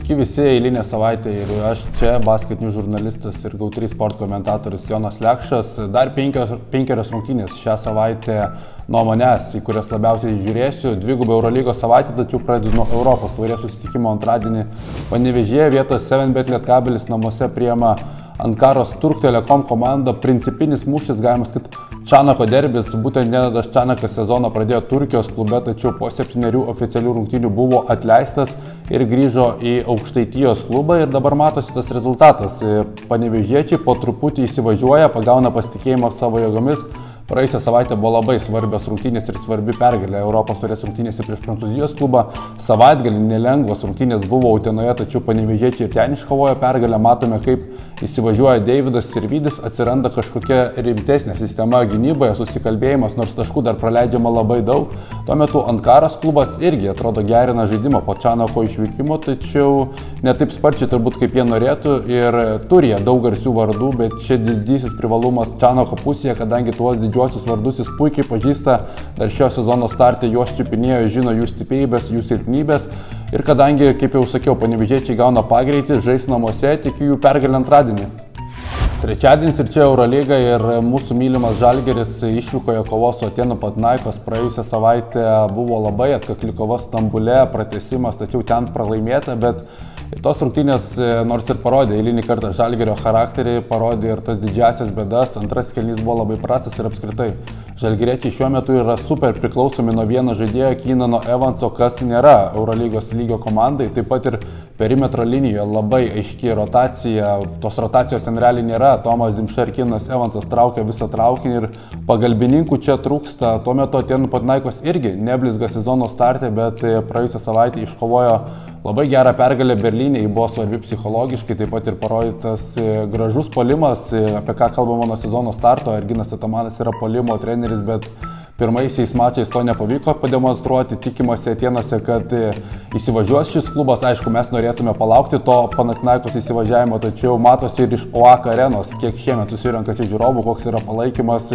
Sveiki visi, eilinė savaitė ir aš čia, basketinių žurnalistas ir GO3 Sport komentatorius Jonas Lekšas. Dar penkerios rungtynės šią savaitę nuo manęs, į kurias labiausiai žiūrėsiu. Dvigubai Eurolygos savaitė, tačiau pradedu nuo Europos taurės susitikimo antradienį Panevėžyje. Vietos 7bet Lietkabelis namuose priima Ankaros Turk Telekom komanda. Principinis mūšis, galima sakyti, Čanako derbis. Būtent Nenadas Čanakas sezoną pradėjo Turkijos klube, tačiau po 7 oficialių rungtynių buvo atleistas ir grįžo į Aukštaitijos klubą ir dabar matosi tas rezultatas. Panevėžiečiai po truputį įsivažiuoja, pagauna pasitikėjimą savo jėgomis. Praėjusią savaitę buvo labai svarbios rungtynės ir svarbi pergalė Europos taurės rungtynėse prieš Prancūzijos klubą. Savaitgalį nelengvos rungtynės buvo Utenoje, tačiau panevėžiečiai ir ten iškovojo pergalę. Matome, kaip įsivažiuoja Deividas Sirvydis, atsiranda kažkokia rimtesnė sistema gynyboje, susikalbėjimas, nors taškų dar praleidžiama labai daug. Tuo metu Ankaros klubas irgi atrodo gerina žaidimą po Čanako išvykimo, tačiau ne taip sparčiai turbūt kaip jie norėtų ir turi daug garsių vardų, bet čia didysis privalumas Čanako pusėje, kadangi tuos didžiuosius vardus jis puikiai pažįsta, dar šio sezono starte juos čiupinėjo, žino jų stiprybės, jų silpnybės ir kadangi, kaip jau sakiau, panevėžiečiai gauna pagreitį, žais namuose, tikiu jų pergalę antradienį. Trečiadienis ir čia Eurolyga ir mūsų mylimas Žalgiris išvykoje kovos su Atėnų Panathinaikos. Praėjusią savaitę buvo labai atkakli kova Stambule, pratęsimas, tačiau ten pralaimėta, bet tos rungtynės nors ir parodė eilinį kartą Žalgirio charakterį, parodė ir tas didžiasias bėdas. Antras kėlinys buvo labai prastas ir apskritai žalgiriečiai šiuo metu yra super priklausomi nuo vieno žaidėjo Keenano Evanso, kas nėra Eurolygos lygio komandai. Taip pat ir perimetro linijoje labai aiški rotacija, tos rotacijos ten realiai nėra. Tomas Dimša ir Keenanas Evansas traukia visą traukinį ir pagalbininkų čia trūksta. Tuo metu Atėnų Panathinaikos irgi neblizga sezono starte, bet praėjusią savaitę iškovojo labai gerą pergalę Berlyne, ji buvo svarbi psichologiškai, taip pat ir parodytas gražus puolimas, apie ką kalbama nuo sezono starto. Erginas Atamanas yra puolimo treneris, bet pirmaisiais mačais to nepavyko pademonstruoti. Tikimasi Atėnuose, kad įsivažiuos šis klubas. Aišku, mes norėtume palaukti to Panathinaikos įsivažiavimo, tačiau matosi ir iš OAK arenos, kiek šiemet susirenka čia žiūrovų, koks yra palaikymas.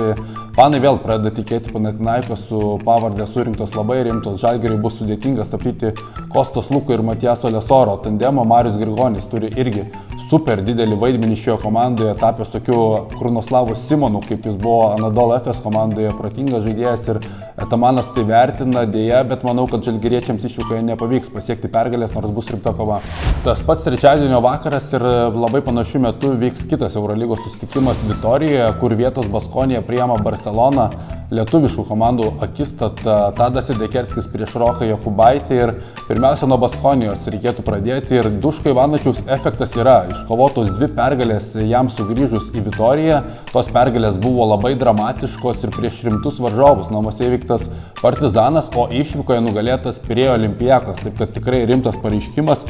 Fanai vėl pradeda tikėti Panathinaikos, su pavardė surinktos labai rimtos. Žalgiriui bus sudėtinga stabdyti Kostas Luko ir Matijaso Lesoro tandemą. Marius Grigonis turi irgi super didelį vaidmenį šioje komandoje, tapęs tokiu Krunoslavu Simonu, kaip jis buvo Anadolu Efes komandoje, protingas žaidėjas ir Atamanas tai vertina dėja, bet manau, kad žalgiriečiams išvykoje nepavyks pasiekti pergalės, nors bus rimta kova. Tas pats trečiadienio vakaras ir labai panašiu metu vyks kitas Eurolygos susitikimas Vitorijoje, kur vietos Baskonija priima Barceloną. Lietuviškų komandų akistata, Tadas Sedekerskis prieš Roką Jokubaitį ir pirmiausia nuo Baskonijos reikėtų pradėti ir Duško Ivanovičiaus efektas yra. Iškovotos 2 pergalės jam sugrįžus į Vitoriją. Tos pergalės buvo labai dramatiškos ir prieš rimtus varžovus. Namuose įvyktas Partizanas, o išvykoje nugalėtas Pirėjo Olympiakos. Taip kad tikrai rimtas pareiškimas.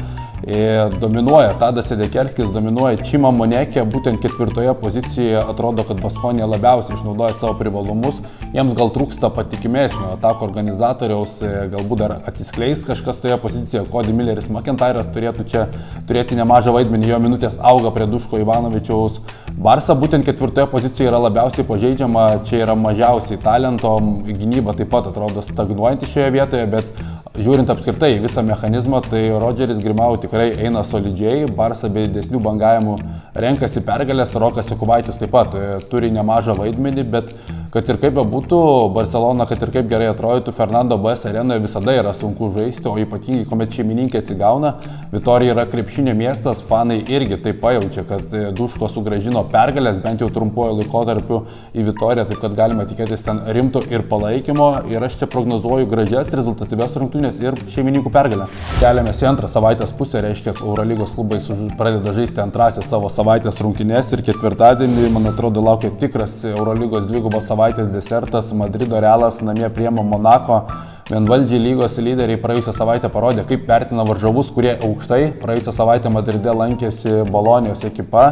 Dominuoja Tadas Sedekerskis, dominuoja Čima Monekė, būtent 4 pozicijoje atrodo, kad Baskonija labiausiai išnaudoja savo privalumus. Jiems gal trūksta patikimesnio atako organizatoriaus, galbūt dar atsiskleis kažkas toje pozicijoje. Cody Milleris McIntyras turėtų čia turėti nemažą vaidmenį, jo minutės auga prie Duško Ivanovičiaus. Barsa būtent 4 pozicijoje yra labiausiai pažeidžiama, čia yra mažiausiai talento, gynyba taip pat atrodo stagnuojanti šioje vietoje, bet žiūrint apskritai visą mechanizmą, tai Rodžeris Grimau tikrai eina solidžiai, Barsa be didesnių bangavimų renkasi pergalės, Rokas Jokubaitis taip pat turi nemažą vaidmenį, bet kad ir kaip bebūtų, Barcelona, kad ir kaip gerai atrodytų, Fernando Bues arenoje visada yra sunku žaisti, o ypatingai, kuomet šeimininkė atsigauna. Vitorija yra krepšinio miestas, fanai irgi taip pajaučia, kad Duško sugrąžino pergalės, bent jau trumpuoju laikotarpiu į Vitoriją, taip kad galima tikėtis ten rimto ir palaikymo. Ir aš čia prognozuoju gražias, rezultatyvias rungtynės ir šeimininkų pergalę. Keliamės į antrą savaitės pusę, reiškia, Eurolygos klubai pradeda žaisti antrąsias savo savaitės rungtynės ir ketvirtadienį, man atrodo, laukia tikras Eurolygos dvigubos savaitės desertas. Madrido Realas namie priima Monako. Vienvaldžiai lygos lyderiai praėjusią savaitę parodė, kaip vertina varžovus, kurie aukštai. Praėjusią savaitę Madride lankėsi Bolonijos ekipa.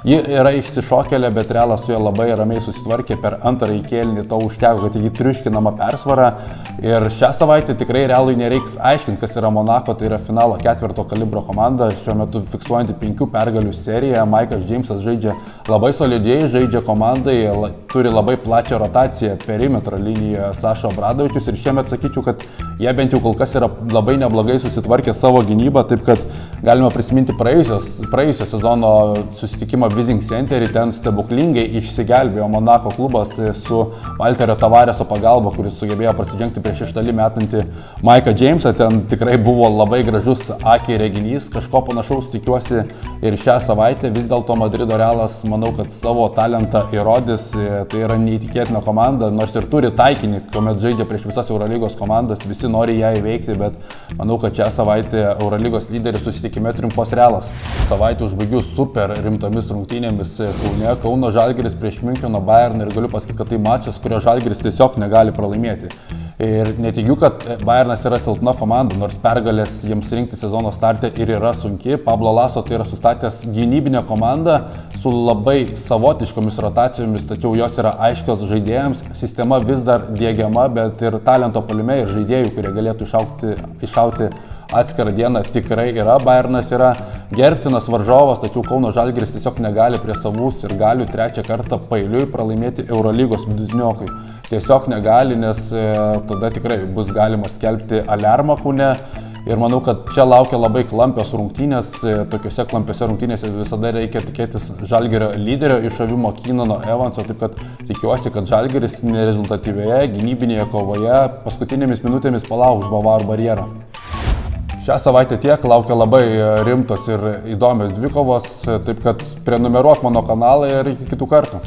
Ji yra išsišokėlė, bet Realas su ja labai ramiai susitvarkė. Per antrąjį kėlinį to užteko, kad jį triuškinama persvara. Ir šią savaitę tikrai Realui nereiks aiškinti, kas yra Monako. Tai yra finalo 4 kalibro komanda, šiuo metu fiksuojanti 5 pergalių seriją. Maikas Džeimsas žaidžia labai solidžiai, žaidžia komandai, turi labai plačią rotaciją perimetro linijoje Saša Obradovičius. Ir šiemet sakyčiau, kad jie bent jau kol kas yra labai neblogai susitvarkę savo gynybą, taip kad galima prisiminti praėjusio sezono susitikimą Vizing Centerį, ten stebuklingai išsigelbėjo Monako klubas su Valterio Tavareso pagalba, kuris sugebėjo prasidžengti prieš ištali metantį Maiką Jamesą, ten tikrai buvo labai gražus akiai reginys, kažko panašaus tikiuosi ir šią savaitę, vis dėlto Madrido Realas, manau, kad savo talentą įrodys, tai yra neįtikėtina komanda, nors ir turi taikinį, kuomet žaidžia prieš visas Eurolygos komandas, visi nori ją įveikti, bet manau, kad šią savaitę Eurolygos lyderis susitikime triumfos Realas. Savaitę užbaigiu super rimtomis rungtynėmis Kaune, Kauno Žalgiris prieš Miuncheno Bayerną ir galiu pasakyti, kad tai mačas, kurio Žalgiris tiesiog negali pralaimėti. Ir neteigiu, kad Bayernas yra silpna komanda, nors pergalės jiems rinkti sezono starte ir yra sunki. Pablo Laso tai yra sustatęs gynybinę komandą su labai savotiškomis rotacijomis, tačiau jos yra aiškios žaidėjams. Sistema vis dar diegiama, bet ir talento puolime ir žaidėjų, kurie galėtų iššauti atskirą dieną tikrai yra. Bayernas yra gerbtinas varžovas, tačiau Kauno Žalgiris tiesiog negali prie savus ir galių trečią kartą paeiliui pralaimėti Eurolygos vidutiniokui. Tiesiog negali, nes tada tikrai bus galima skelbti aliarmą Kaune. Ir manau, kad čia laukia labai klampios rungtynės. Tokiuose klampiose rungtynėse visada reikia tikėtis Žalgirio lyderio iššovimo Keenano Evanso, taip kad tikiuosi, kad Žalgiris nerezultatyvioje gynybinėje kovoje paskutinėmis minutėmis palauš Bavarų barjerą. Šią savaitę tiek, laukia labai rimtos ir įdomios dvikovos, taip kad prenumeruok mano kanalą ir iki kitų kartų.